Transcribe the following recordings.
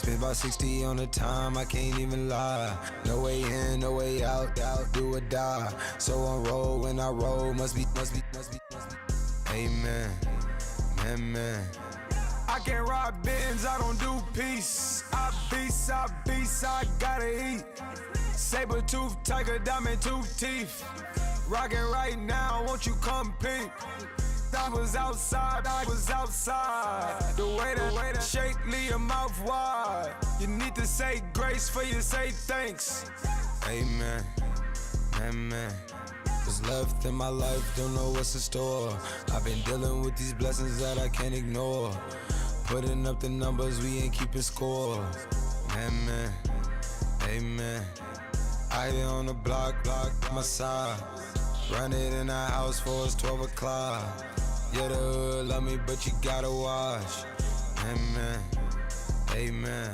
Spent about 60 on the time, I can't even lie. No way in, no way out, do or die. So on roll when I roll, must be. Amen, man. I can't ride Benz, I don't do peace. I beast, I gotta eat. Saber tooth, tiger, diamond tooth teeth. Rockin' right now, won't you come peep? I was outside. The way that shake, leave your mouth wide. You need to say grace for you say thanks. Amen, man. What's left in my life, don't know what's in store. I've been dealing with these blessings that I can't ignore. Putting up the numbers, we ain't keeping score. Man, amen. I here on the block, my side. Run it in the house for us 12 o'clock. Yeah, the hood love me, but you gotta watch. Amen.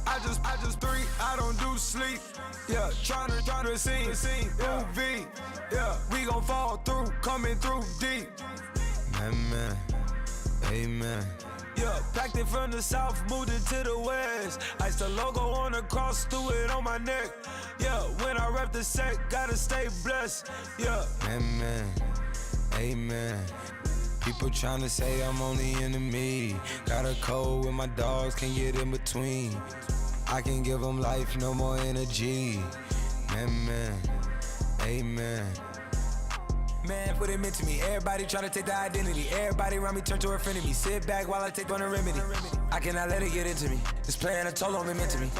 I just three, I don't do sleep. Yeah, tryna sing, UV. Yeah, we gon' fall through, coming through deep. Amen. Yeah, packed it from the south, moved it to the west. Iced the logo on the cross, threw it on my neck. Yeah, when I rep the set, gotta stay blessed. Yeah, amen. People tryna say I'm on the enemy. Got a code with my dogs, can't get in between. I can give them life, no more energy. Amen. Man, what it meant to me. Everybody try to take the identity. Everybody around me turn to a friend of me. Sit back while I take on a remedy. I cannot let it get into me. It's playing a toll on me, meant to me.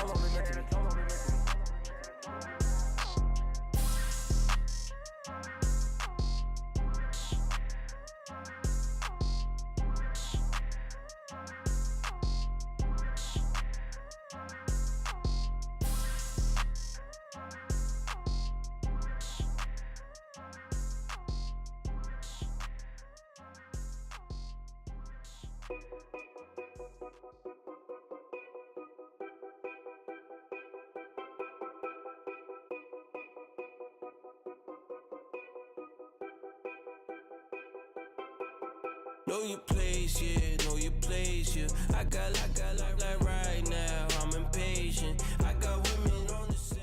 Know your place, yeah, know your place, yeah. I got like right now, I'm impatient. I got women on the cell.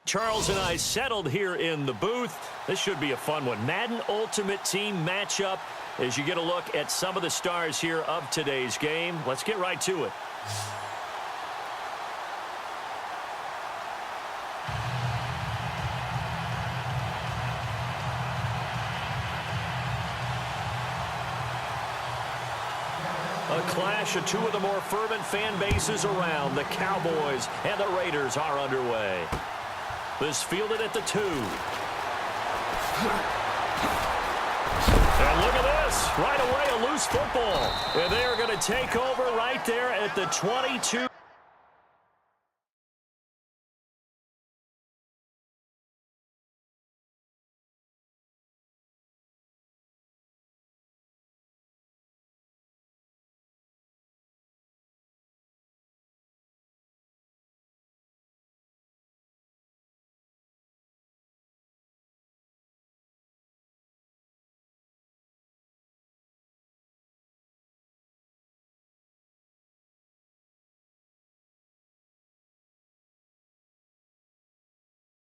Charles and I settled here in the booth. This should be a fun one. Madden Ultimate Team matchup as you get a look at some of the stars here of today's game. Let's get right to it. A clash of two of the more fervent fan bases around. The Cowboys and the Raiders are underway. This fielded at the 2. And look at this. Right away, a loose football. And they are going to take over right there at the 22.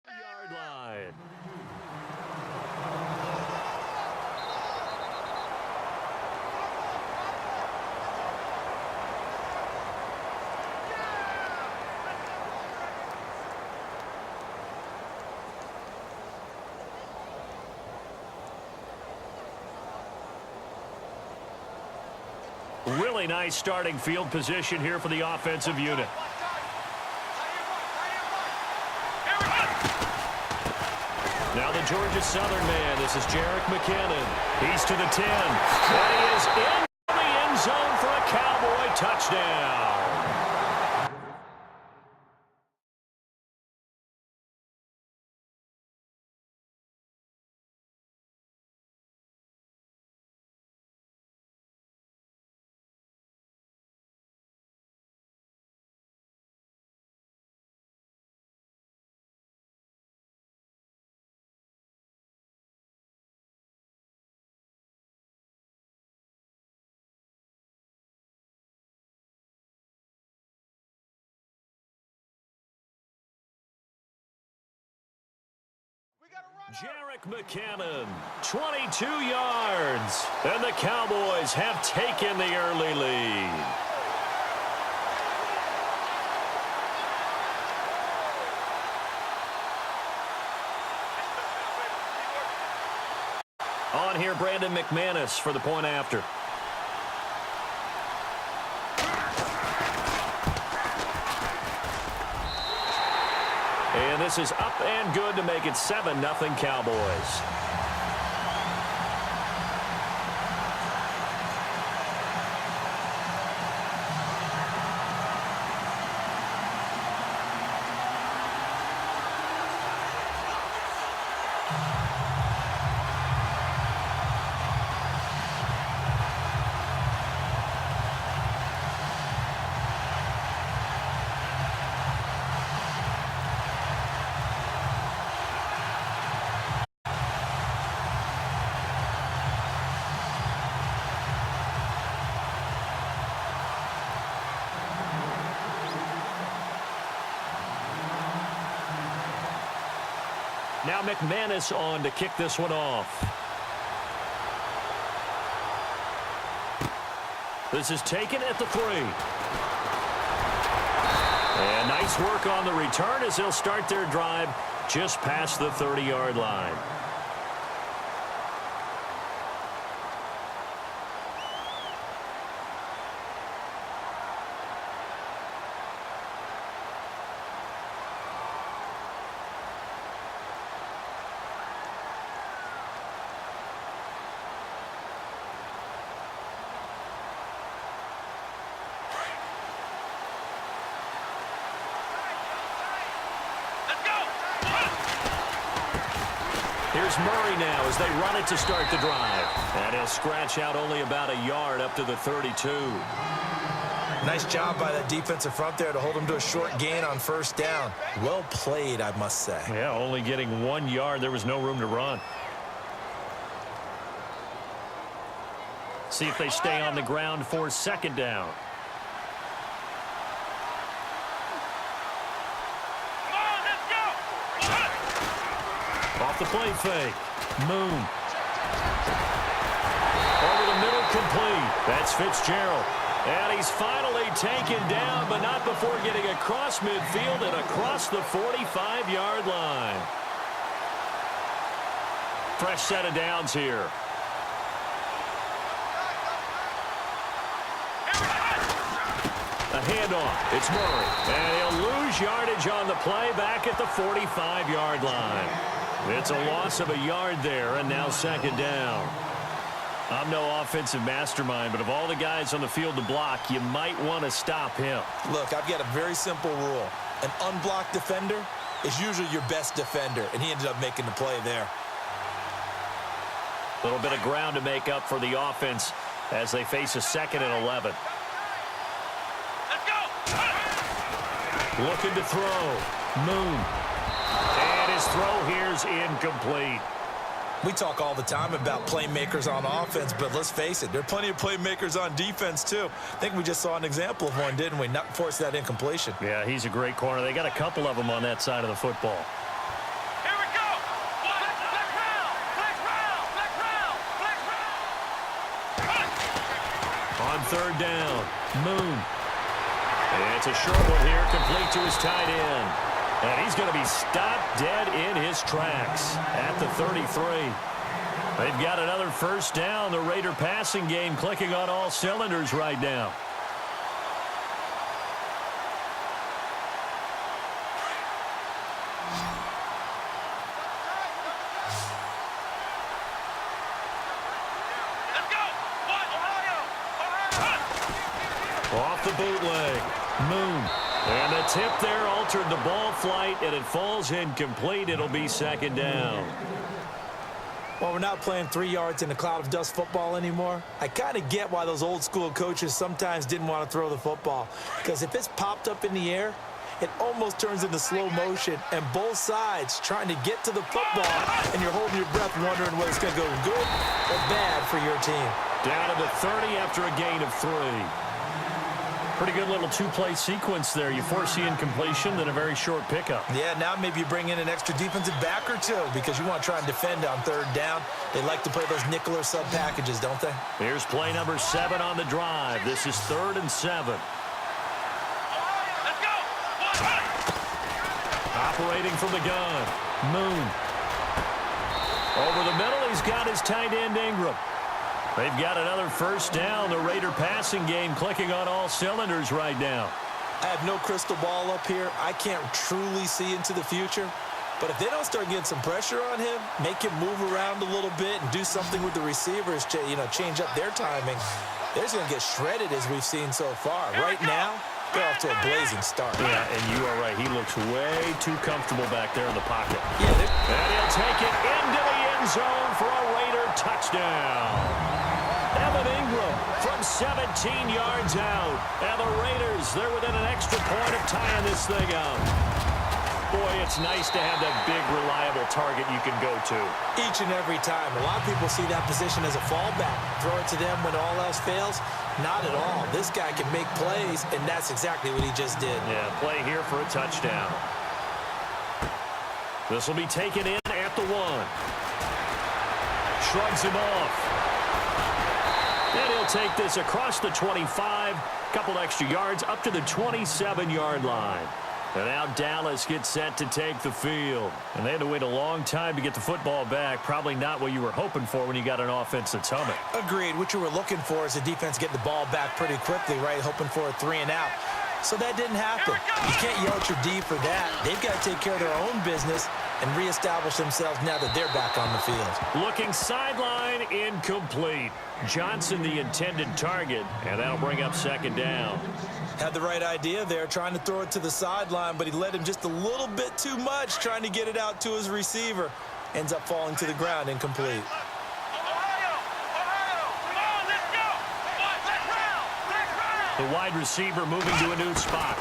Yard line. Really nice starting field position here for the offensive unit. Now the Georgia Southern man. This is Jerick McKinnon. He's to the 10. And he is in the end zone for a Cowboy touchdown. Jerick McCannon, 22 yards, and the Cowboys have taken the early lead. On here, Brandon McManus for the point after. And this is up and good to make it 7-0 Cowboys. Now McManus on to kick this one off. This is taken at the 3. And nice work on the return as they'll start their drive just past the 30-yard line. Here's Murray now as they run it to start the drive. And he'll scratch out only about a yard up to the 32. Nice job by that defensive front there to hold them to a short gain on first down. Well played, I must say. Yeah, only getting 1 yard. There was no room to run. See if they stay on the ground for second down. Off the play fake. Moon. Over the middle, complete. That's Fitzgerald. And he's finally taken down, but not before getting across midfield and across the 45-yard line. Fresh set of downs here. A handoff. It's Murray. And he'll lose yardage on the play back at the 45-yard line. It's a loss of a yard there, and now second down. I'm no offensive mastermind, but of all the guys on the field to block, you might want to stop him. Look, I've got a very simple rule. An unblocked defender is usually your best defender, and he ended up making the play there. A little bit of ground to make up for the offense as they face a 2nd and 11. Looking to throw. Moon. And his throw here's incomplete. We talk all the time about playmakers on offense, but let's face it, there are plenty of playmakers on defense, too. I think we just saw an example of one, didn't we? Not force that incompletion. Yeah, he's a great corner. They got a couple of them on that side of the football. Here we go! Black round! On third down, Moon. And it's a short one here, complete to his tight end. And he's going to be stopped dead in his tracks at the 33. They've got another first down. The Raider passing game clicking on all cylinders right now. Let's go! Ohio! Off the bootleg, Moon. And the tip there altered the ball flight, and it falls incomplete. It'll be second down. Well, we're not playing 3 yards in a cloud of dust football anymore. I kind of get why those old school coaches sometimes didn't want to throw the football. Because if it's popped up in the air, it almost turns into slow motion, and both sides trying to get to the football, and you're holding your breath wondering whether it's going to go good or bad for your team. Down to the 30 after a gain of 3. Pretty good little two-play sequence there. You force the incompletion, then a very short pickup. Yeah, now maybe you bring in an extra defensive back or two because you want to try and defend on third down. They like to play those nickel or sub packages, don't they? Here's play number 7 on the drive. This is 3rd and 7. Let's go. Operating from the gun. Moon. Over the middle, he's got his tight end Ingram. They've got another first down. The Raider passing game clicking on all cylinders right now. I have no crystal ball up here. I can't truly see into the future. But if they don't start getting some pressure on him, make him move around a little bit and do something with the receivers, change up their timing, they're just going to get shredded as we've seen so far. Right now, they're off to a blazing start. Yeah, and you are right. He looks way too comfortable back there in the pocket. Yeah, and he'll take it into the end zone for a Raider touchdown. Evan Ingram from 17 yards out. And the Raiders, they're within an extra point of tying this thing up. Boy, it's nice to have that big, reliable target you can go to. Each and every time. A lot of people see that position as a fallback. Throw it to them when all else fails. Not at all. This guy can make plays, and that's exactly what he just did. Yeah, play here for a touchdown. This will be taken in at the 1. Shrugs him off. And he'll take this across the 25. Couple extra yards up to the 27-yard line. And now Dallas gets set to take the field. And they had to wait a long time to get the football back. Probably not what you were hoping for when you got an offense that's humming. Agreed. What you were looking for is the defense getting the ball back pretty quickly, right? Hoping for a 3 and out. So that didn't happen. You can't yell at your D for that. They've got to take care of their own business and reestablish themselves now that they're back on the field. Looking sideline, incomplete. Johnson the intended target, and that'll bring up 2nd down. Had the right idea there, trying to throw it to the sideline, but he led him just a little bit too much, trying to get it out to his receiver. Ends up falling to the ground, incomplete. The wide receiver moving to a new spot.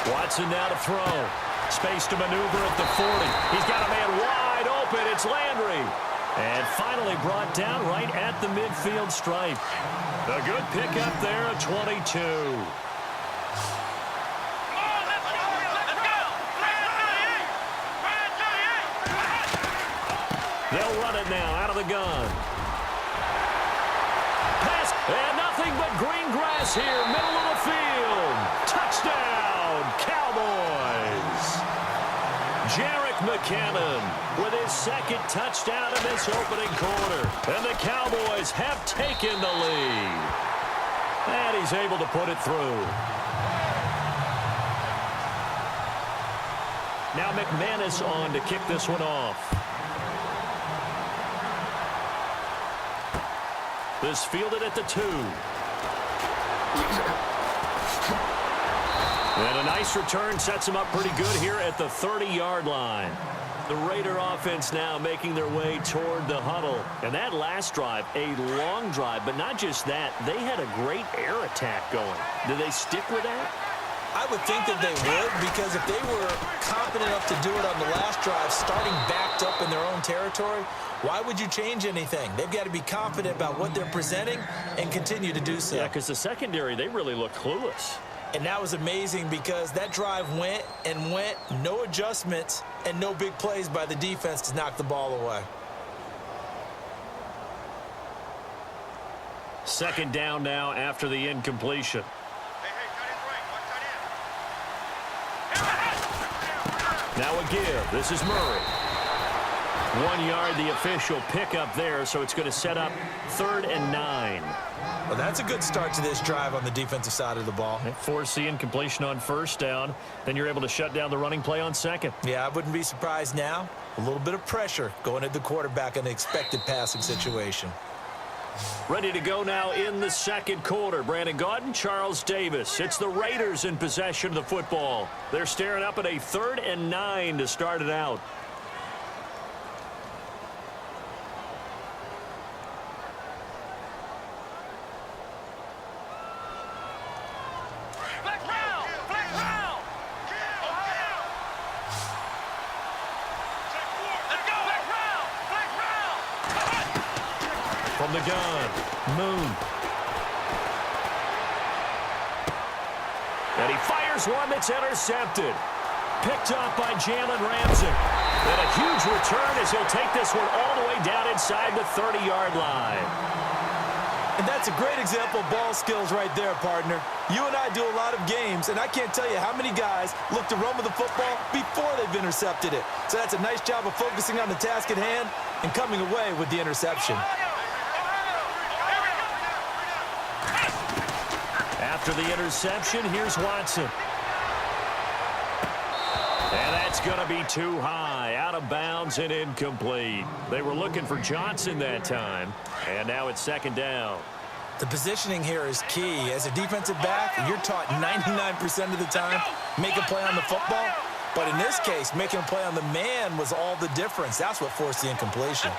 Watson now to throw. Space to maneuver at the 40. He's got a man wide open. It's Landry. And finally brought down right at the midfield stripe. A good pickup there at 22. They'll run it now out of the gun. Pass, and nothing but green grass here, middle of the field. Touchdown, Cowboys. Jarek McCannon with his 2nd touchdown in this opening quarter. And the Cowboys have taken the lead. And he's able to put it through. Now McManus on to kick this one off. This fielded at the 2. And a nice return sets him up pretty good here at the 30-yard line. The Raider offense now making their way toward the huddle. And that last drive, a long drive, but not just that. They had a great air attack going. Do they stick with that? I would think that they would, because if they were confident enough to do it on the last drive, starting backed up in their own territory, why would you change anything? They've got to be confident about what they're presenting and continue to do so. Yeah, because the secondary, they really looked clueless. And that was amazing because that drive went and went, no adjustments, and no big plays by the defense to knock the ball away. 2nd down now after the incompletion. Now a give. This is Murray. 1 yard, the official pickup there, so it's going to set up 3rd and 9. Well, that's a good start to this drive on the defensive side of the ball. Force the incompletion on 1st down. Then you're able to shut down the running play on 2nd. Yeah, I wouldn't be surprised now. A little bit of pressure going at the quarterback in an expected passing situation. Ready to go now in the 2nd quarter. Brandon Gaudin, Charles Davis. It's the Raiders in possession of the football. They're staring up at a 3rd and 9 to start it out. From the gun, Moon. And he fires one that's intercepted. Picked off by Jalen Ramsey. And a huge return as he'll take this one all the way down inside the 30-yard line. And that's a great example of ball skills right there, partner. You and I do a lot of games, and I can't tell you how many guys look to run with the football before they've intercepted it. So that's a nice job of focusing on the task at hand and coming away with the interception. After the interception, here's Watson. And that's going to be too high, out of bounds and incomplete. They were looking for Johnson that time, and now it's second down. The positioning here is key. As a defensive back, you're taught 99% of the time, make a play on the football. But in this case, making a play on the man was all the difference. That's what forced the incompletion.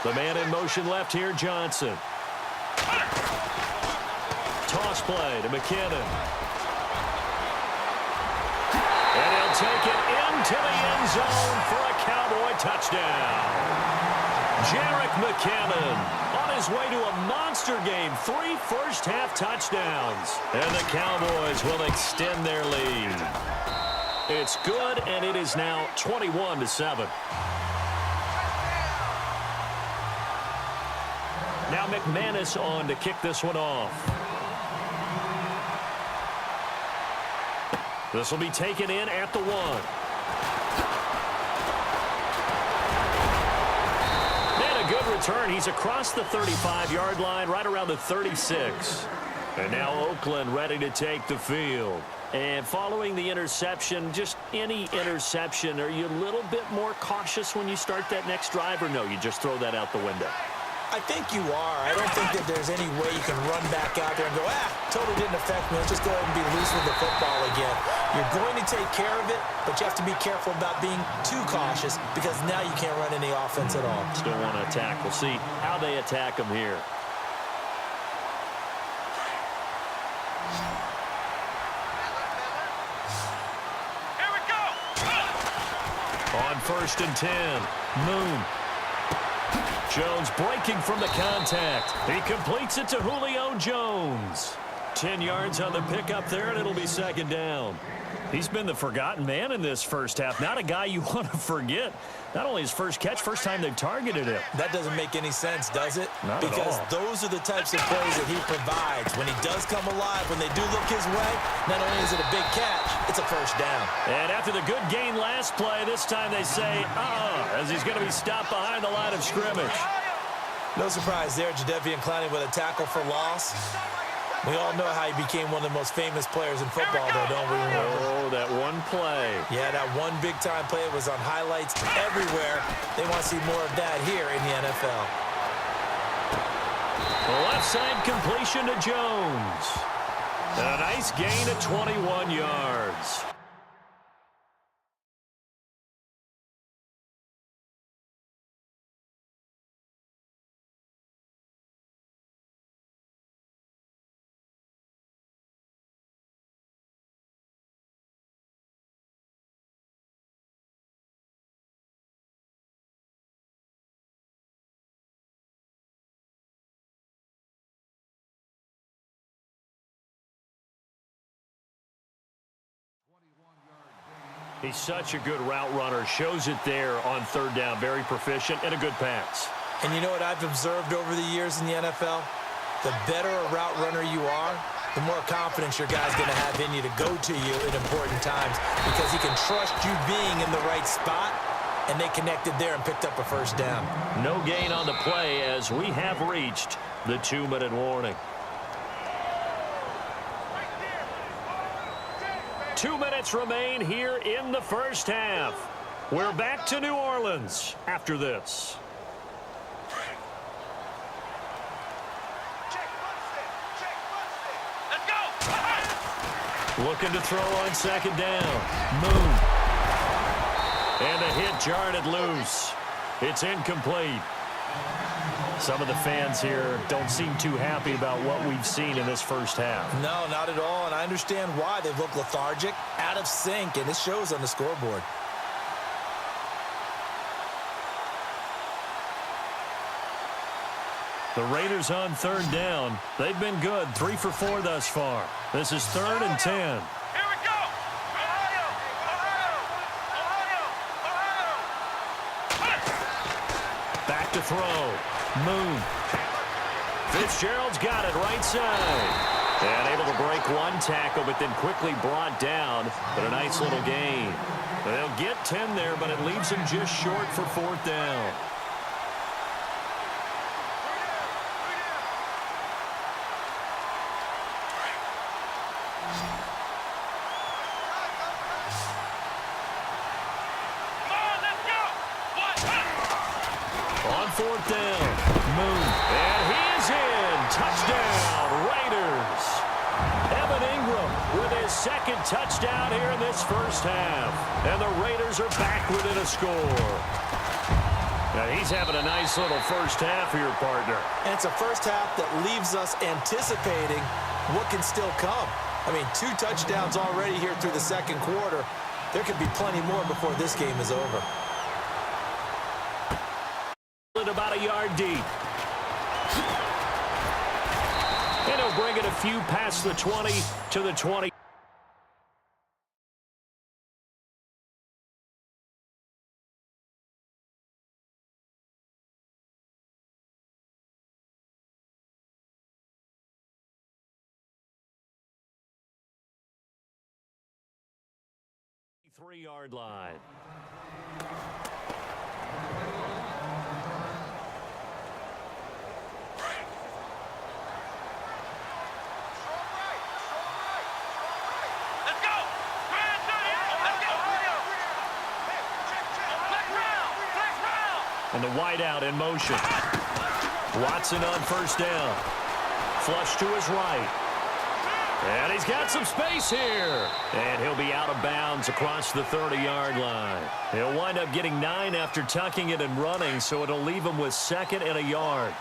The man in motion left here, Johnson. Toss play to McKinnon. And he'll take it into the end zone for a Cowboy touchdown. Jarek McKinnon on his way to a monster game. 3 first-half touchdowns. And the Cowboys will extend their lead. It's good, and it is now 21-7. Now McManus on to kick this one off. This will be taken in at the 1. And a good return. He's across the 35-yard line, right around the 36. And now Oakland ready to take the field. And following the interception, just any interception, are you a little bit more cautious when you start that next drive, or no, you just throw that out the window? I think you are. I don't think that there's any way you can run back out there and go, totally didn't affect me. Let's just go ahead and be loose with the football again. You're going to take care of it, but you have to be careful about being too cautious because now you can't run any offense at all. Still want to attack. We'll see how they attack them here. Here we go. On 1st and 10, Moon. Jones breaking from the contact. He completes it to Julio Jones. 10 yards on the pickup there, and it'll be second down. He's been the forgotten man in this first half. Not a guy you want to forget. Not only his first catch, first time they've targeted him. That doesn't make any sense, does it? Not at all. Because those are the types of plays that he provides. When he does come alive, when they do look his way, not only is it a big catch, it's a first down. And after the good gain last play, this time they say, as he's going to be stopped behind the line of scrimmage. No surprise there, Jadeveon Clowney with a tackle for loss. We all know how he became one of the most famous players in football, though, don't we? Oh, that one play. Yeah, that one big-time play was on highlights everywhere. They want to see more of that here in the NFL. Left side completion to Jones. And a nice gain of 21 yards. He's such a good route runner. Shows it there on 3rd down. Very proficient and a good pass. And you know what I've observed over the years in the NFL? The better a route runner you are, the more confidence your guy's going to have in you to go to you in important times because he can trust you being in the right spot, and they connected there and picked up a first down. No gain on the play as we have reached the 2-minute warning. 2 minutes remain here in the first half. We're back to New Orleans after this. Let's go. Looking to throw on 2nd down. Moon. And the hit jarred it loose. It's incomplete. Some of the fans here don't seem too happy about what we've seen in this first half. No, not at all, and I understand why. They've looked lethargic, out of sync, and it shows on the scoreboard. The Raiders on third down. They've been good, 3 for 4 thus far. This is 3rd and 10. Here we go. Ohio, Ohio, Ohio. Back to throw. Moon. Fitzgerald's got it right side. And able to break one tackle, but then quickly brought down. But a nice little gain. They'll get 10 there, but it leaves them just short for 4th down. On 4th down, Moon, and he is in. Touchdown, Raiders. Evan Ingram with his 2nd touchdown here in this first half. And the Raiders are back within a score. Now he's having a nice little first half here, partner. And it's a first half that leaves us anticipating what can still come. I mean, 2 touchdowns already here through the 2nd quarter. There could be plenty more before this game is over. About a yard deep. And he'll bring it a few past the 20 to the 20. Three-yard line. And the wideout in motion. Watson on first down. Flush to his right. And he's got some space here. And he'll be out of bounds across the 30-yard line. He'll wind up getting 9 after tucking it and running, so it'll leave him with 2nd and a yard.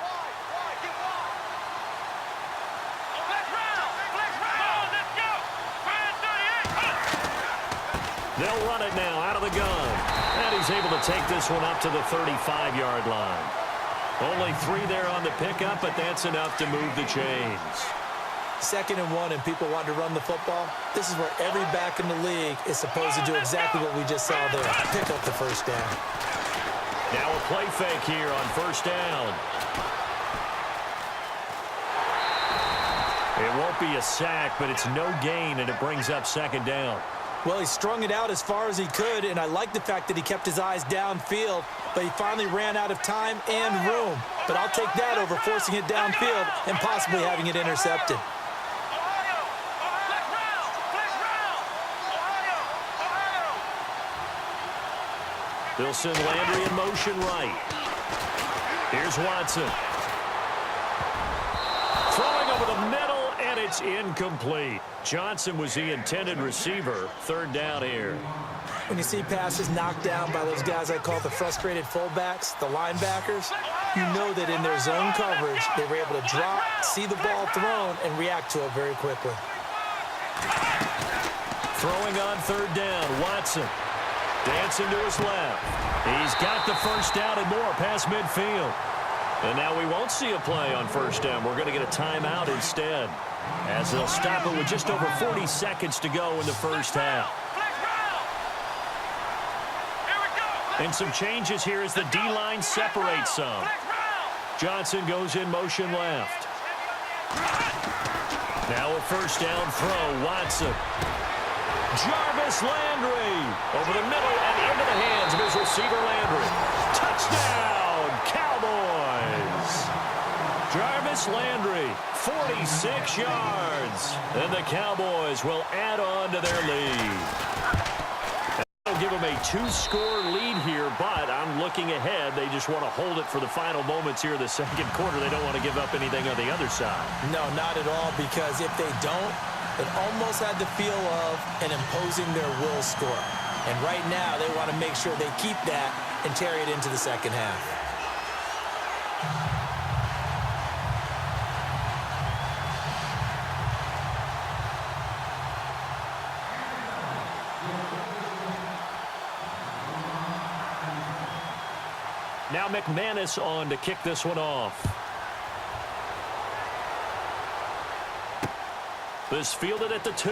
They'll run it now out of the gun. And he's able to take this one up to the 35-yard line. Only 3 there on the pickup, but that's enough to move the chains. 2nd and 1 and people want to run the football. This is where every back in the league is supposed to do exactly what we just saw there. Pick up the first down. Now a play fake here on first down. It won't be a sack, but it's no gain, and it brings up 2nd down. Well, he strung it out as far as he could, and I like the fact that he kept his eyes downfield, but he finally ran out of time and room. But I'll take that over forcing it downfield and possibly having it intercepted. They'll send Landry in motion right. Here's Watson. Throwing over the middle, and it's incomplete. Johnson was the intended receiver. 3rd down here. When you see passes knocked down by those guys I call the frustrated fullbacks, the linebackers, you know that in their zone coverage, they were able to drop, see the ball thrown, and react to it very quickly. Throwing on 3rd down, Watson. Dancing to his left. He's got the first down and more past midfield. And now we won't see a play on first down. We're going to get a timeout instead, as they'll stop it with just over 40 seconds to go in the first half. And some changes here as the D-line separates some. Johnson goes in motion left. Now a first down throw, Watson. Jarvis Landry over the middle and into the hands of his receiver Landry. Touchdown, Cowboys! Jarvis Landry, 46 yards. And the Cowboys will add on to their lead. That'll give them a 2-score lead here, but I'm looking ahead. They just want to hold it for the final moments here of the 2nd quarter. They don't want to give up anything on the other side. No, not at all, because if they don't, it almost had the feel of an imposing their will score. And right now, they want to make sure they keep that and carry it into the 2nd half. Now McManus on to kick this one off. This fielded at the 2.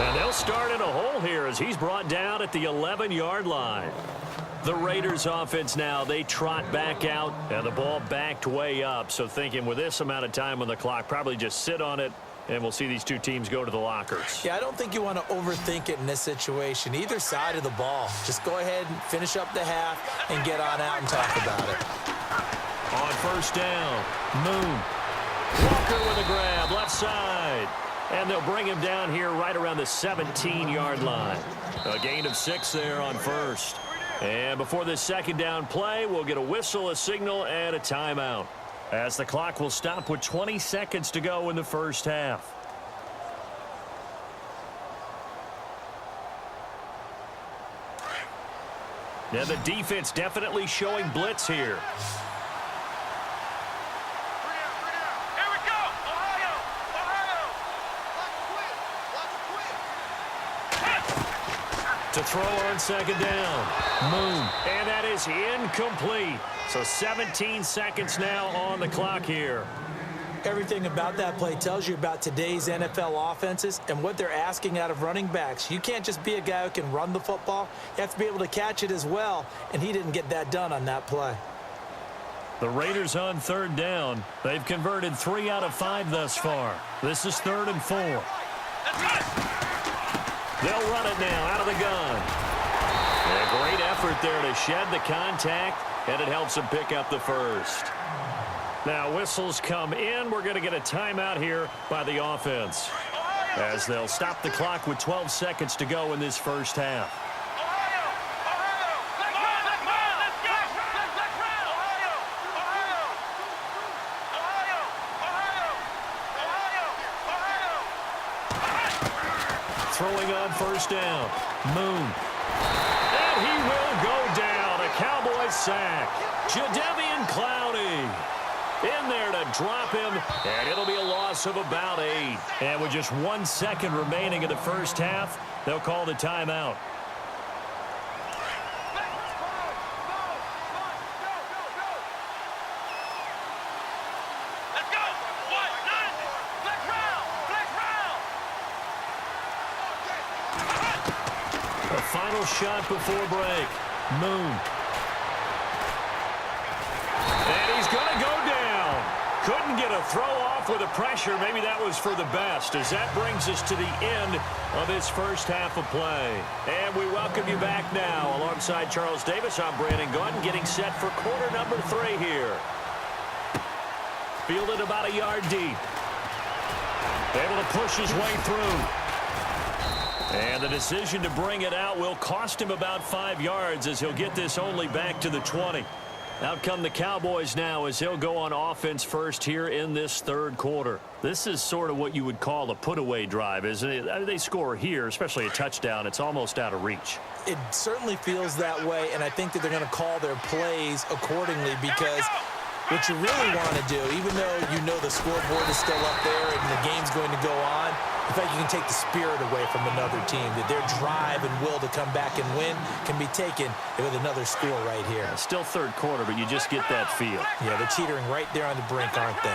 And they'll start in a hole here as he's brought down at the 11-yard line. The Raiders offense now, they trot back out, and the ball backed way up. So thinking with this amount of time on the clock, probably just sit on it, and we'll see these two teams go to the lockers. Yeah, I don't think you want to overthink it in this situation. Either side of the ball. Just go ahead and finish up the half and get on out and talk about it. On first down, Moon. Walker with a grab, left side. And they'll bring him down here right around the 17-yard line. A gain of 6 there on first. And before this second down play, we'll get a whistle, a signal, and a timeout, as the clock will stop with 20 seconds to go in the first half. Now the defense definitely showing blitz here. To throw on second down. Moon. And that is incomplete. So 17 seconds now on the clock here. Everything about that play tells you about today's NFL offenses and what they're asking out of running backs. You can't just be a guy who can run the football. You have to be able to catch it as well, and he didn't get that done on that play. The Raiders on third down. They've converted 3 out of 5 thus far. This is 3rd and 4. They'll run it now out of the gun. And a great effort there to shed the contact, and it helps them pick up the first. Now whistles come in. We're going to get a timeout here by the offense, as they'll stop the clock with 12 seconds to go in this first half. Throwing on first down. Moon. And he will go down. A Cowboys sack. Jadeveon Clowney in there to drop him, and it'll be a loss of about 8. And with just 1 second remaining in the first half, they'll call the timeout. Final shot before break. Moon. And he's going to go down. Couldn't get a throw off with the pressure. Maybe that was for the best, as that brings us to the end of this first half of play. And we welcome you back now. Alongside Charles Davis, I'm Brandon Gordon, getting set for quarter number 3 here. Fielded about a yard deep. Able to push his way through. And the decision to bring it out will cost him about 5 yards, as he'll get this only back to the 20. Out come the Cowboys now, as he'll go on offense first here in this third quarter. This is sort of what you would call a put-away drive, isn't it? I mean, they score here, especially a touchdown. It's almost out of reach. It certainly feels that way, and I think that they're going to call their plays accordingly, because what you really want to do, even though you know the scoreboard is still up there and the game's going to go on, in fact, you can take the spirit away from another team, that their drive and will to come back and win can be taken with another score right here. Still third quarter, but you just get that feel. Yeah, they're teetering right there on the brink, aren't they?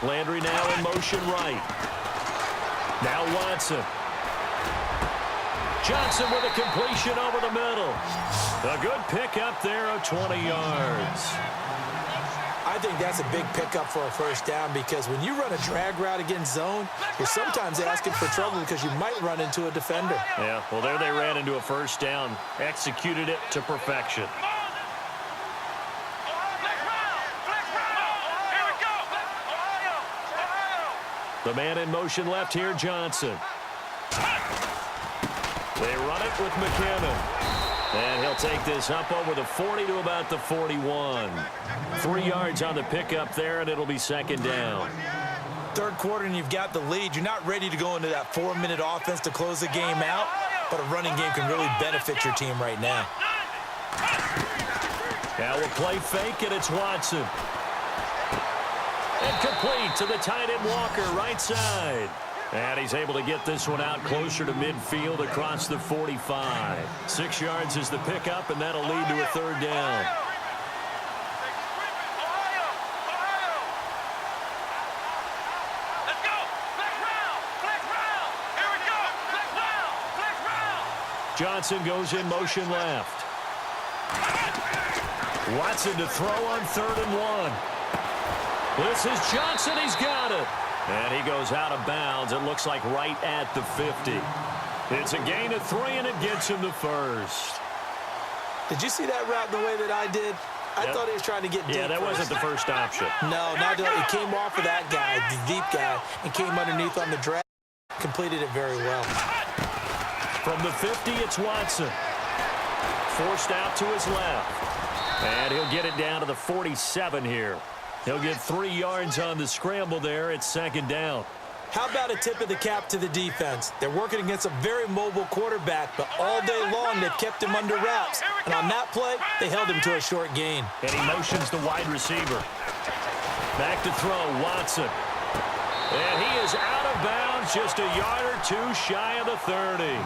Landry now in motion right. Now Watson. Johnson with a completion over the middle. A good pickup there of 20 yards. I think that's a big pickup for a first down, because when you run a drag route against zone, you're sometimes asking for trouble because you might run into a defender. Yeah, well, there they ran into a first down. Executed it to perfection. The man in motion left here, Johnson. They run it with McKinnon. And he'll take this up over the 40 to about the 41. 3 yards on the pickup there, and it'll be second down. Third quarter, and you've got the lead. You're not ready to go into that 4-minute offense to close the game out, but a running game can really benefit your team right now. Now we'll play fake, and it's Watson. And complete to the tight end Walker, right side. And he's able to get this one out closer to midfield across the 45. 6 yards is the pickup, and that'll lead to a third down. Let's go. Flex round. Flex round. Here we go. Flex round. Flex round. Johnson goes in motion left. Watson to throw on 3rd and 1. This is Johnson. He's got it. And he goes out of bounds. It looks like right at the 50. It's a gain of 3, and it gets him to first. Did you see that route the way that I did? I thought he was trying to get deep. Yeah, that wasn't the first option. No, not it came off of that guy, the deep guy, and came underneath on the drag. Completed it very well. From the 50, it's Watson. Forced out to his left. And he'll get it down to the 47 here. He'll get 3 yards on the scramble there. It's 2nd down. How about a tip of the cap to the defense? They're working against a very mobile quarterback, but all day long they've kept him under wraps. And on that play, they held him to a short gain. And he motions the wide receiver. Back to throw, Watson. And he is out of bounds, just a yard or 2 shy of the 30.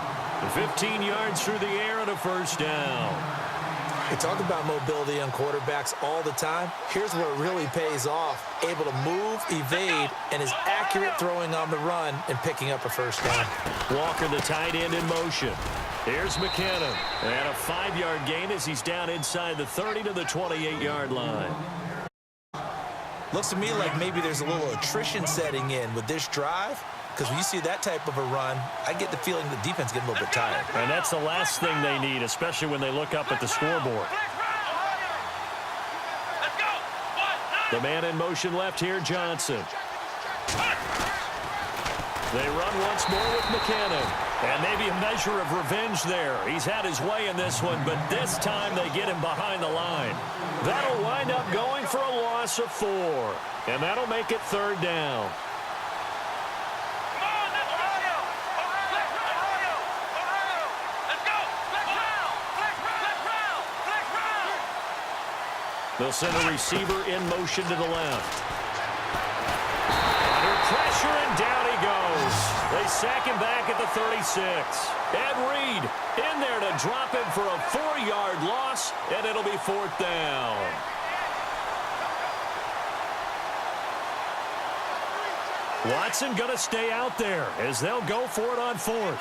15 yards through the air and a first down. We talk about mobility on quarterbacks all the time. Here's where it really pays off. Able to move, evade, and is accurate throwing on the run and picking up a first down. Walker, the tight end, in motion. Here's McKinnon. And a 5-yard gain as he's down inside the 30 to the 28-yard line. Looks to me like maybe there's a little attrition setting in with this drive. Because when you see that type of a run, I get the feeling the defense getting a little bit tired. And that's the last thing they need, especially when they look up at the scoreboard. Let's go. The man in motion left here, Johnson. They run once more with McKinnon. And maybe a measure of revenge there. He's had his way in this one, but this time they get him behind the line. That'll wind up going for a loss of 4. And that'll make it 3rd down. They'll send a receiver in motion to the left. Under pressure, and down he goes. They sack him back at the 36. Ed Reed in there to drop him for a 4-yard loss, and it'll be 4th down. Watson going to stay out there as they'll go for it on 4th.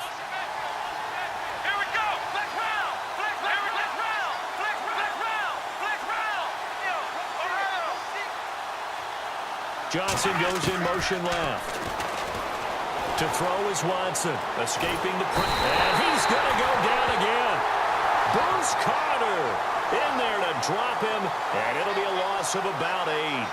Johnson goes in motion left. To throw is Watson, escaping the pressure. And he's going to go down again. Bruce Carter in there to drop him, and it'll be a loss of about 8.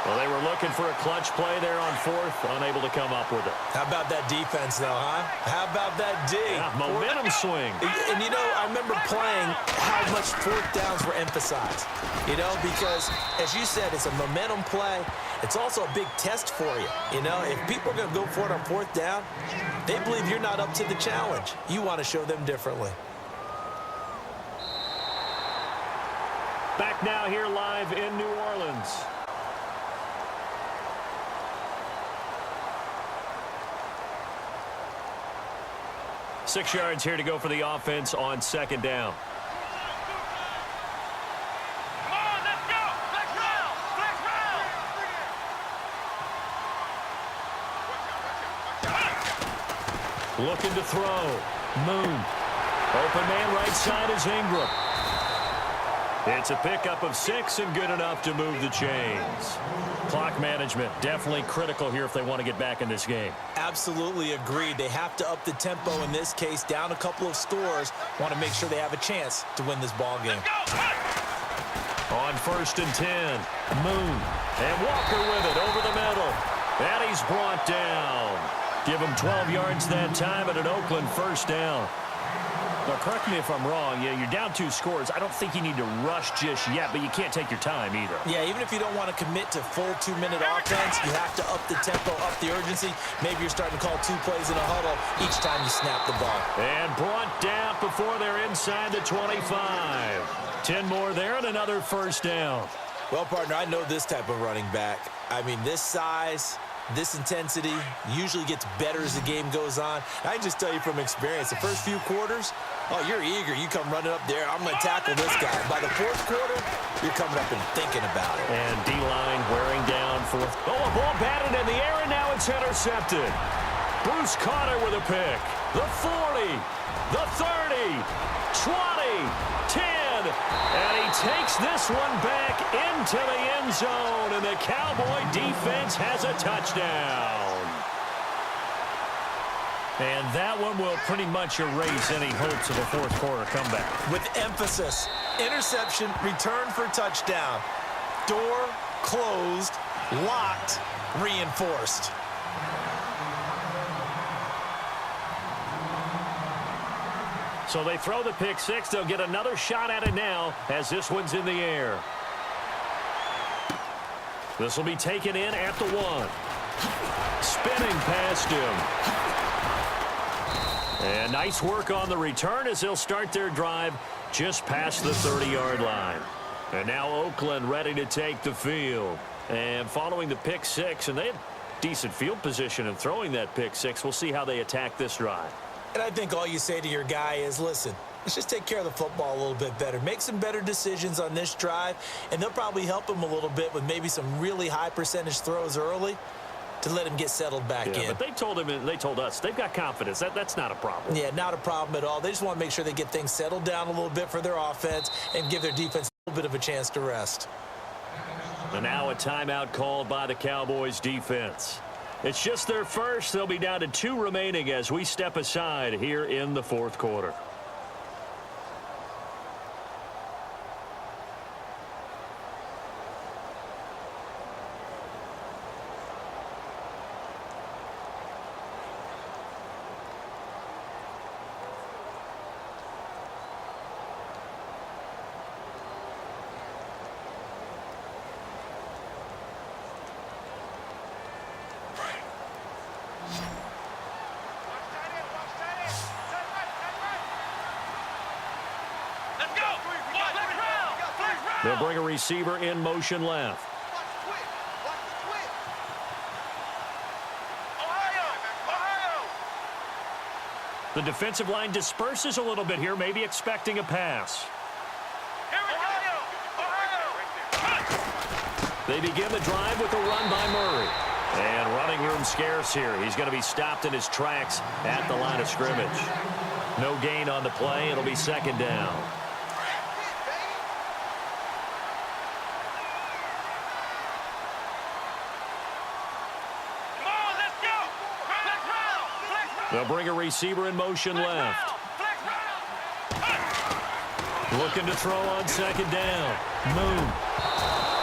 Well, they were looking for a clutch play there on 4th, unable to come up with it. How about that defense, though, huh? How about that D? Yeah, momentum swing. And, you know, I remember playing how much 4th downs were emphasized. You know, because, as you said, it's a momentum play. It's also a big test for you. You know, if people are going to go for it on 4th down, they believe you're not up to the challenge. You want to show them differently. Back now here live in New Orleans. Six yards here to go for the offense on 2nd down. Come on, let's go. Flex round. Flex round. Looking to throw. Moon. Open man right side is Ingram. It's a pickup of 6 and good enough to move the chains. Clock management definitely critical here if they want to get back in this game. Absolutely agreed. They have to up the tempo in this case, down a couple of scores. Want to make sure they have a chance to win this ball game. On 1st and 10, Moon. And Walker with it over the middle. And he's brought down. Give him 12 yards that time at an Oakland 1st down. Now, correct me if I'm wrong. Yeah, you're down 2 scores. I don't think you need to rush just yet, but you can't take your time either. Yeah, even if you don't want to commit to full 2-minute offense, you have to up the tempo, up the urgency. Maybe you're starting to call 2 plays in a huddle each time you snap the ball. And brought down before they're inside the 25. 10 more there and another 1st down. Well, partner, I know this type of running back. I mean, this size, This intensity usually gets better as the game goes on. I can just tell you from experience, the first few quarters, oh, you're eager. You come running up there, I'm going to tackle this guy. By the fourth quarter, you're coming up and thinking about it. And D-line wearing down fourth. Oh, a ball batted in the air, and now it's intercepted. Bruce Carter with a pick. The 40, the 30, 20, 10. And he takes this one back into the end zone, and the Cowboy defense has a touchdown. And that one will pretty much erase any hopes of a fourth quarter comeback. With emphasis, interception, return for touchdown. Door closed, locked, reinforced. So they throw the pick six. They'll get another shot at it now as this one's in the air. This will be taken in at the 1. Spinning past him. And nice work on the return as they'll start their drive just past the 30-yard line. And now Oakland ready to take the field. And following the pick six, and they have decent field position in throwing that pick six. We'll see how they attack this drive. And I think all you say to your guy is, listen, let's just take care of the football a little bit better. Make some better decisions on this drive, and they'll probably help him a little bit with maybe some really high percentage throws early to let him get settled back in. But they told him, and they told us, they've got confidence. That's not a problem. Yeah, not a problem at all. They just want to make sure they get things settled down a little bit for their offense and give their defense a little bit of a chance to rest. And now a timeout called by the Cowboys defense. It's just their first. They'll be down to 2 remaining as we step aside here in the fourth quarter. They'll bring a receiver in motion left. The defensive line disperses a little bit here, maybe expecting a pass. They begin the drive with a run by Murray. And running room scarce here. He's going to be stopped in his tracks at the line of scrimmage. No gain on the play. It'll be second down. They'll bring a receiver in motion left. Looking to throw on second down. Moon.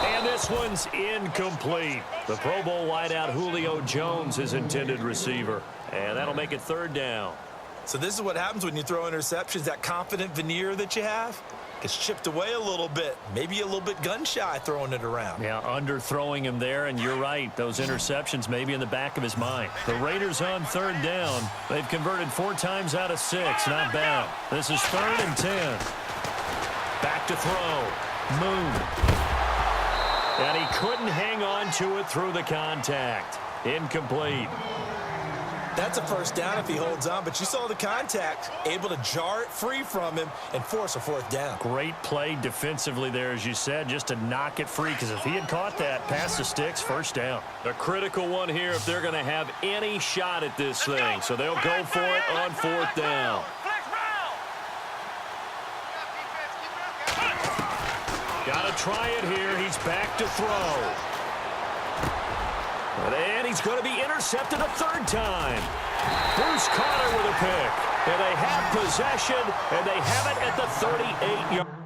And this one's incomplete. The Pro Bowl wideout Julio Jones, his intended receiver. And that'll make it third down. So this is what happens when you throw interceptions. That confident veneer that you have gets chipped away a little bit. Maybe a little bit gun-shy throwing it around. Yeah, underthrowing him there, and you're right. Those interceptions may be in the back of his mind. The Raiders on third down. They've converted 4 times out of 6. Not bad. This is 3rd and 10. Back to throw. Moon. And he couldn't hang on to it through the contact. Incomplete. That's a first down if he holds on, but you saw the contact, able to jar it free from him and force a 4th down. Great play defensively there, as you said, just to knock it free, because if he had caught that, past the sticks, first down. A critical one here if they're going to have any shot at this thing, so they'll go for it on 4th down. Got to try it here. He's back to throw. And he's going to be intercepted a 3rd time. Bruce Carter with a pick. And they have possession, and they have it at the 38-yard.